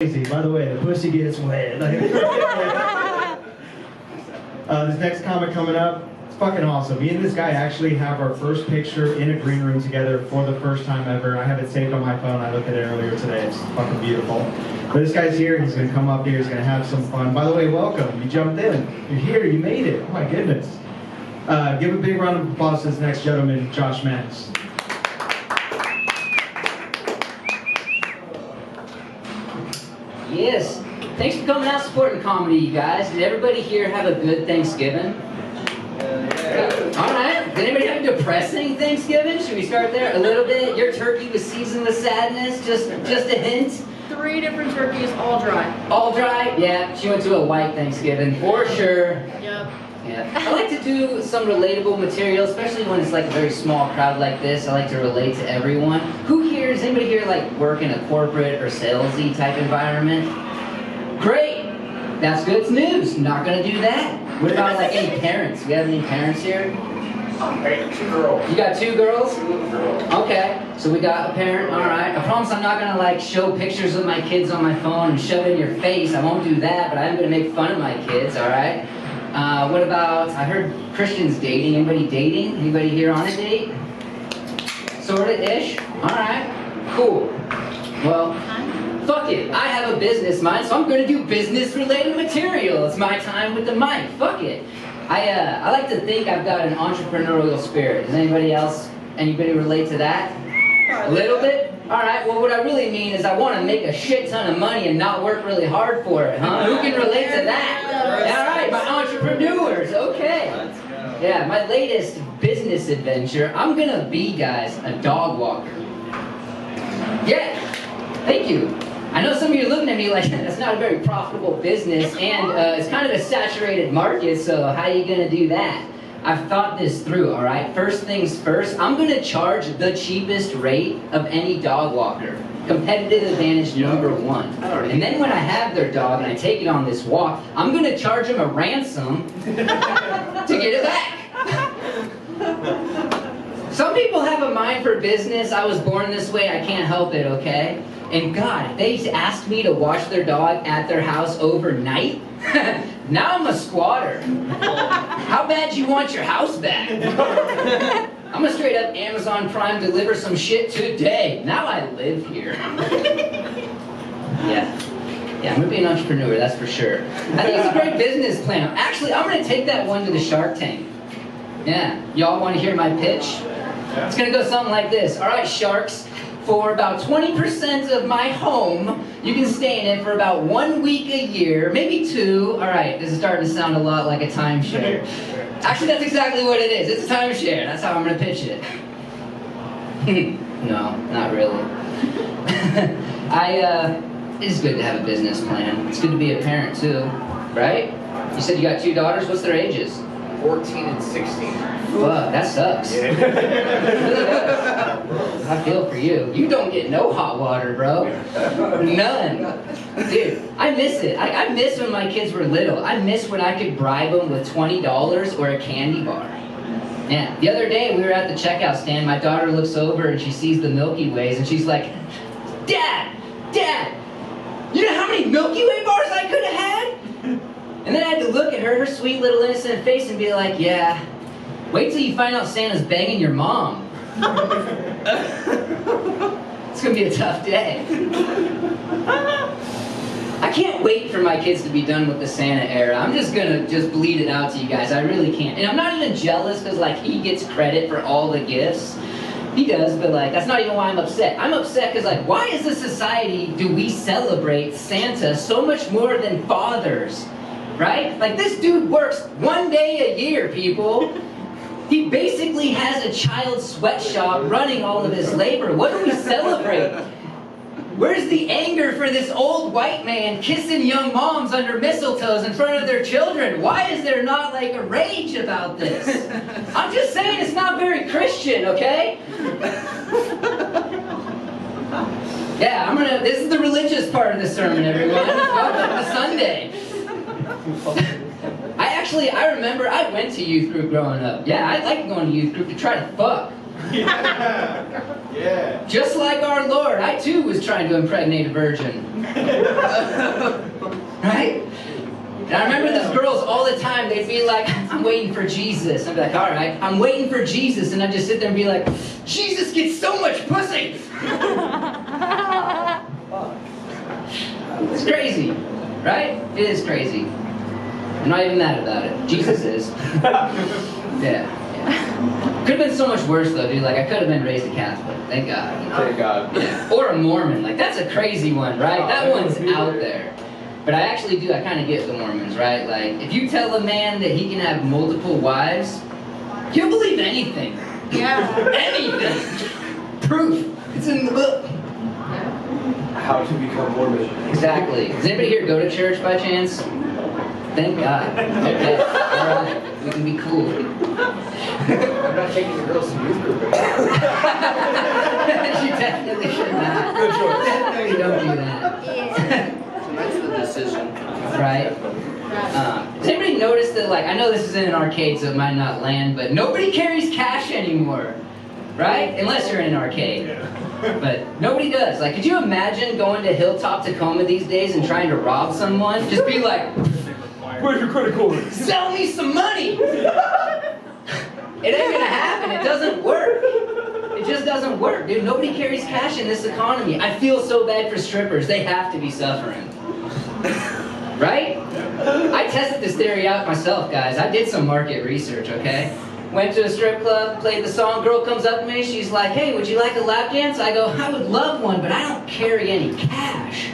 crazy. By the way, the pussy gets wet. This next comic coming up, it's fucking awesome. Me and this guy actually have our first picture in a green room together for the first time ever. I have it saved on my phone. I looked at it earlier today. It's fucking beautiful. But this guy's here. He's going to come up here. He's going to have some fun. By the way, welcome. You jumped in. You're here. You made it. Oh, my goodness. Give a big round of applause to this next gentleman, Josh Max. Yes. Thanks for coming out supporting comedy, you guys. Did everybody here have a good Thanksgiving? All right. Did anybody have a depressing Thanksgiving? Should we start there a little bit? Your turkey was seasoned with sadness. Just a hint. 3 different turkeys, all dry. All dry? Yeah. She went to a white Thanksgiving for sure. Yep. Yeah. I like to do some relatable material, especially when it's like a very small crowd like this. I like to relate to everyone. Who here, does anybody here like work in a corporate or salesy type environment? Great. That's good news. Not gonna do that. What about like any parents? We have any parents here? Hey, 2 girls. You got 2 girls? 2 little girls. Okay, so we got a parent, all right. I promise I'm not gonna like show pictures of my kids on my phone and shove it in your face. I won't do that, but I am gonna make fun of my kids, all right? What about, I heard Christians dating. Anybody dating? Anybody here on a date? Sorta-ish? All right, cool. Well, fuck it. I have a business mind, so I'm gonna do business-related material. It's my time with the mic. Fuck it. I like to think I've got an entrepreneurial spirit. Does anybody relate to that? A little bit? Alright, well what I really mean is I want to make a shit ton of money and not work really hard for it, huh? Who can relate to that? Alright, my entrepreneurs, okay. Yeah, my latest business adventure, I'm gonna be, guys, a dog walker. Yeah, thank you. I know some of you are looking at me like, that's not a very profitable business, and it's kind of a saturated market, so how are you going to do that? I've thought this through, all right? First things first, I'm going to charge the cheapest rate of any dog walker. Competitive advantage #1. And then when I have their dog and I take it on this walk, I'm going to charge them a ransom to get it back. Some people have a mind for business. I was born this way. I can't help it, okay? And God, if they asked me to watch their dog at their house overnight, now I'm a squatter. How bad do you want your house back? I'm gonna straight up Amazon Prime deliver some shit today. Now I live here. Yeah, I'm gonna be an entrepreneur, that's for sure. I think it's a great business plan. Actually, I'm gonna take that one to the Shark Tank. Yeah, y'all wanna hear my pitch? It's gonna go something like this. All right, sharks. For about 20% of my home, you can stay in it for about 1 week a year, maybe 2. All right, this is starting to sound a lot like a timeshare. Actually, that's exactly what it is. It's a timeshare. That's how I'm going to pitch it. No, not really. It's good to have a business plan. It's good to be a parent, too, right? You said you got 2 daughters. What's their ages? 14 and 16. Fuck, that sucks. Yeah. I feel for you. You don't get no hot water, bro. None. Dude, I miss it. I miss when my kids were little. I miss when I could bribe them with $20 or a candy bar. Yeah, the other day we were at the checkout stand. My daughter looks over and she sees the Milky Ways and she's like, Dad, you know how many Milky Way bars I could have had? And then I had to look at her sweet little innocent face and be like, yeah, wait till you find out Santa's banging your mom. It's gonna be a tough day. I can't wait for my kids to be done with the Santa era. I'm just gonna bleed it out to you guys. I really can't. And I'm not even jealous because like he gets credit for all the gifts. He does, but like that's not even why I'm upset. I'm upset because like why as a society do we celebrate Santa so much more than fathers? Right? Like this dude works 1 day a year, people. He basically has a child sweatshop running all of his labor. What do we celebrate? Where's the anger for this old white man kissing young moms under mistletoes in front of their children? Why is there not like a rage about this? I'm just saying it's not very Christian, okay? Yeah, this is the religious part of the sermon, everyone. Welcome to Sunday. I remember I went to youth group growing up. Yeah, I liked going to youth group to try to fuck. Yeah. Just like our Lord, I too was trying to impregnate a virgin. Right? And I remember these girls all the time, they'd be like, I'm waiting for Jesus. I'd be like, all right, I'm waiting for Jesus. And I'd just sit there and be like, Jesus gets so much pussy. It's crazy, right? It is crazy. I'm not even mad about it. Jesus is. Yeah. Could have been so much worse though, dude. Like I could have been raised a Catholic. Thank God. You know? Thank God. Yeah. Or a Mormon. Like that's a crazy one, right? That one's out there. But I actually do. I kind of get the Mormons, right? Like if you tell a man that he can have multiple wives, he'll believe anything. Yeah. Anything. Proof. It's in the book. How to become Mormon. Exactly. Does anybody here go to church by chance? Thank God. Okay. All right. We can be cool. I'm not taking the girls to youth group. You definitely should not. Good choice. You don't do that. So that's the decision. Right? Does anybody notice that, like, I know this is in an arcade, so it might not land, but nobody carries cash anymore. Right? Unless you're in an arcade. But nobody does. Like, could you imagine going to Hilltop Tacoma these days and trying to rob someone? Just be like, Where's your credit card? sell me some money! It ain't gonna happen. It doesn't work. It just doesn't work, dude. Nobody carries cash in this economy. I feel so bad for strippers. They have to be suffering. Right? I tested this theory out myself, guys. I did some market research, okay? Went to a strip club, played the song, girl comes up to me, she's like, hey, would you like a lap dance? I go, I would love one, but I don't carry any cash.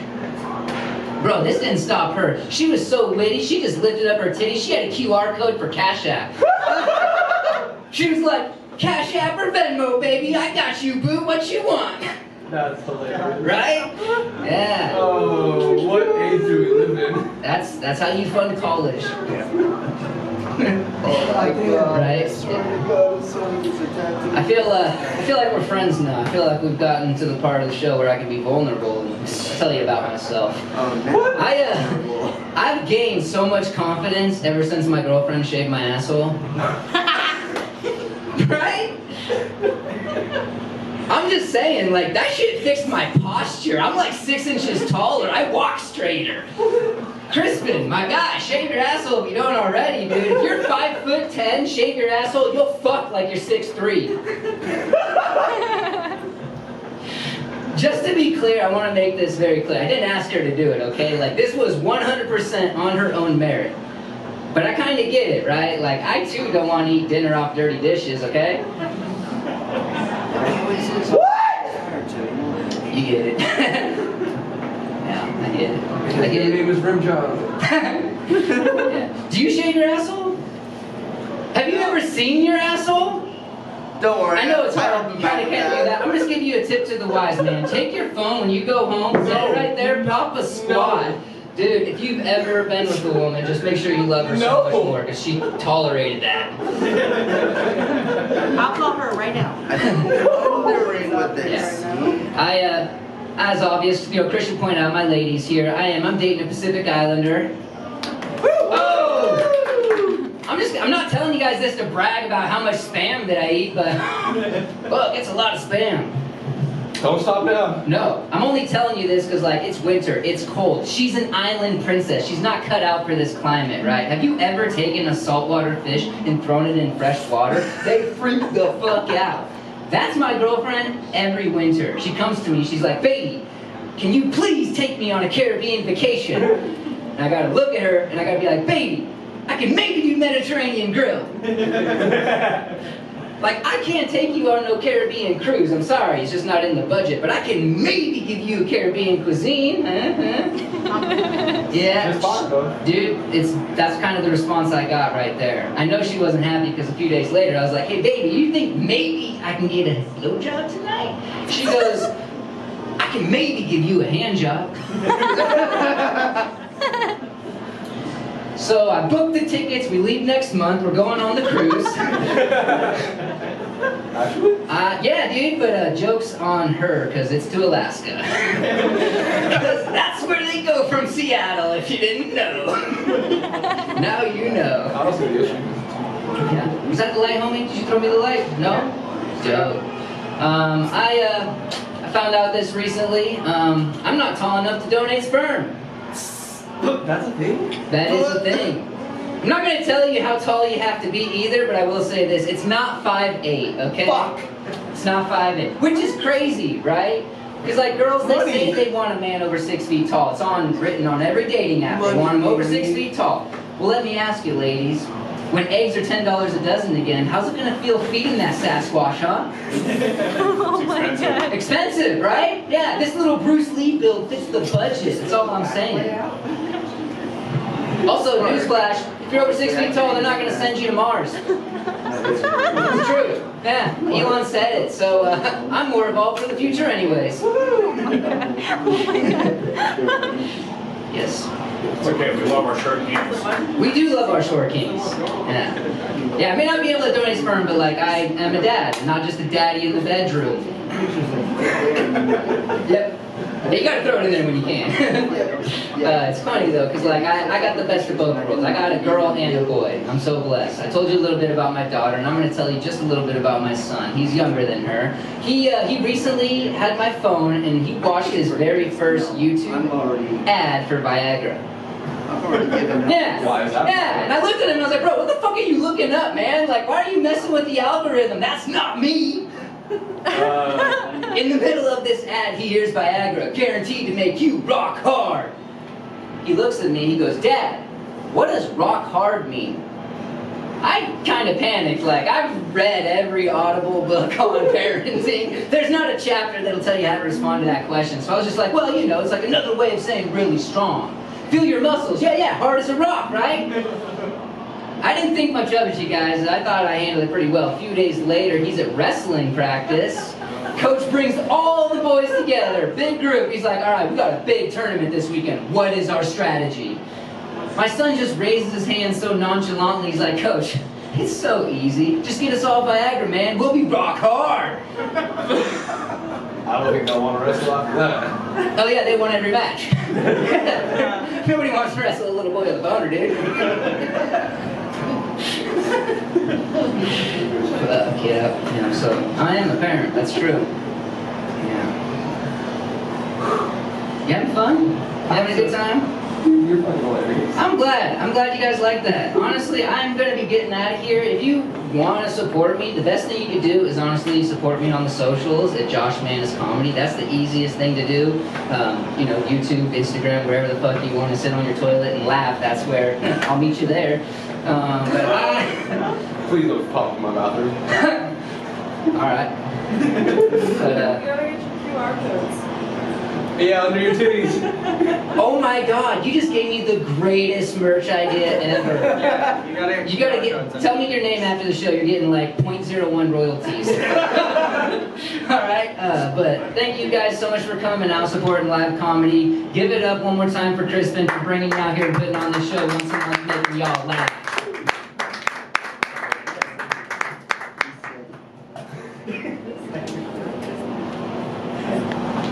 Bro, this didn't stop her. She was so witty, she just lifted up her titty. She had a QR code for Cash App. She was like, Cash App or Venmo, baby, I got you, boo, what you want? That's hilarious. Right? Yeah. Oh, what age do we live in? That's how you fund college. Oh my God. Right? I swear to God, someone gets a tattoo. I feel like we're friends now. I feel like we've gotten to the part of the show where I can be vulnerable and tell you about myself. Oh, man. I've gained so much confidence ever since my girlfriend shaved my asshole. Right? I'm just saying, like, that shit fixed my posture. I'm like 6 inches taller. I walk straighter. Crispin, my guy, shave your asshole if you don't already, dude. If you're 5'10", shave your asshole, you'll fuck like you're 6'3". Just to be clear, I want to make this very clear. I didn't ask her to do it, okay? Like, this was 100% on her own merit. But I kind of get it, right? Like, I too don't want to eat dinner off dirty dishes, okay? What? You get it. Yeah, I get it. I get Your it. name is Rimjohn. Yeah. Do you shave your asshole? Have you ever seen your asshole? Don't worry. I know it's I hard. don't You kind of can't do that. I'm just giving you a tip to the wise man. Take your phone when you go home, set it right there, pop a squat. Dude, if you've ever been with a woman, just make sure you love her so much more, because she tolerated that. I'll call her right now. I'm wondering with this. As obvious, Christian pointed out, my ladies here, I'm dating a Pacific Islander. Oh! I'm not telling you guys this to brag about how much spam that I eat, but look, it's a lot of spam. Don't stop now. No, I'm only telling you this because, like, it's winter, it's cold. She's an island princess. She's not cut out for this climate, right? Have you ever taken a saltwater fish and thrown it in fresh water? They freak the fuck out. That's my girlfriend every winter. She comes to me, she's like, baby, can you please take me on a Caribbean vacation? And I gotta look at her and I gotta be like, baby, I can maybe do Mediterranean grill. Like, I can't take you on no Caribbean cruise. I'm sorry, it's just not in the budget. But I can maybe give you a Caribbean cuisine. Yeah. Just fine, though. Dude, that's kind of the response I got right there. I know she wasn't happy because a few days later I was like, hey, baby, you think maybe I can get a blowjob tonight? She goes, I can maybe give you a hand job. So I booked the tickets, we leave next month, we're going on the cruise. Actually? Yeah, dude, but joke's on her, because it's to Alaska. Because that's where they go from Seattle, if you didn't know. Now you know. I don't see the issue. Yeah. Was that the light, homie? Did you throw me the light? No? Joke. I found out this recently. I'm not tall enough to donate sperm. That's a thing? That is a thing. I'm not going to tell you how tall you have to be either, but I will say this. It's not 5'8", okay? Fuck. It's not 5'8", which is crazy, right? Because like girls, they say they want a man over 6 feet tall. It's written on every dating app. They want him over 6 feet tall. Well, let me ask you, ladies. When eggs are $10 a dozen again, how's it gonna feel feeding that Sasquatch, huh? Oh my god. Expensive, right? Yeah, this little Bruce Lee build fits the budget. That's all I'm saying. Also, newsflash, if you're over 6 feet tall, they're not gonna send you to Mars. It's true. Yeah, Elon said it, so I'm more evolved for the future anyways. Oh my god. Yes. It's okay, we love our short kings. We do love our short kings. Yeah. Yeah, I may not be able to donate sperm, but like I am a dad, not just a daddy in the bedroom. Yep. Yeah, you gotta throw it in there when you can. It's funny though, because like I got the best of both worlds. I got a girl and a boy. I'm so blessed. I told you a little bit about my daughter, and I'm gonna tell you just a little bit about my son. He's younger than her. He recently had my phone, and he watched his very first YouTube ad for Viagra. Yeah. Why is that? Yeah, and I looked at him and I was like, bro, what the fuck are you looking up, man? Like, why are you messing with the algorithm? That's not me. In the middle of this ad, he hears Viagra, guaranteed to make you rock hard. He looks at me, he goes, Dad, what does rock hard mean? I kind of panicked, like, I've read every Audible book on parenting. There's not a chapter that'll tell you how to respond to that question. So I was just like, well, you know, it's like another way of saying really strong. Feel your muscles. Yeah, hard as a rock, right? I didn't think much of it, you guys. I thought I handled it pretty well. A few days later, he's at wrestling practice. Coach brings all the boys together, big group. He's like, all right, we got a big tournament this weekend. What is our strategy? My son just raises his hand so nonchalantly. He's like, Coach, it's so easy. Just get us all Viagra, man. We'll be rock hard. I don't think they'll want to wrestle after that. Oh yeah, they won every match. Nobody wants to wrestle a little boy with a boner, dude. Yeah, so I am a parent, that's true. Yeah. You having fun? You having a good time? You're fucking hilarious. I'm glad you guys like that. Honestly, I'm gonna be getting out of here. If you want to support me, the best thing you can do is honestly support me on the socials at Josh Manis Comedy. That's the easiest thing to do. You know, YouTube, Instagram, wherever the fuck you want to sit on your toilet and laugh, that's where I'll meet you there. Please don't pop in my bathroom. Alright. But, QR codes. Yeah, under your titties. oh my god, you just gave me the greatest merch idea ever. Yeah, You gotta get, tell me your name after the show, you're getting like 0.01 royalties. Alright, but thank you guys so much for coming out, supporting live comedy. Give it up one more time for Crispin for bringing me out here and putting on this show once a month, making y'all laugh.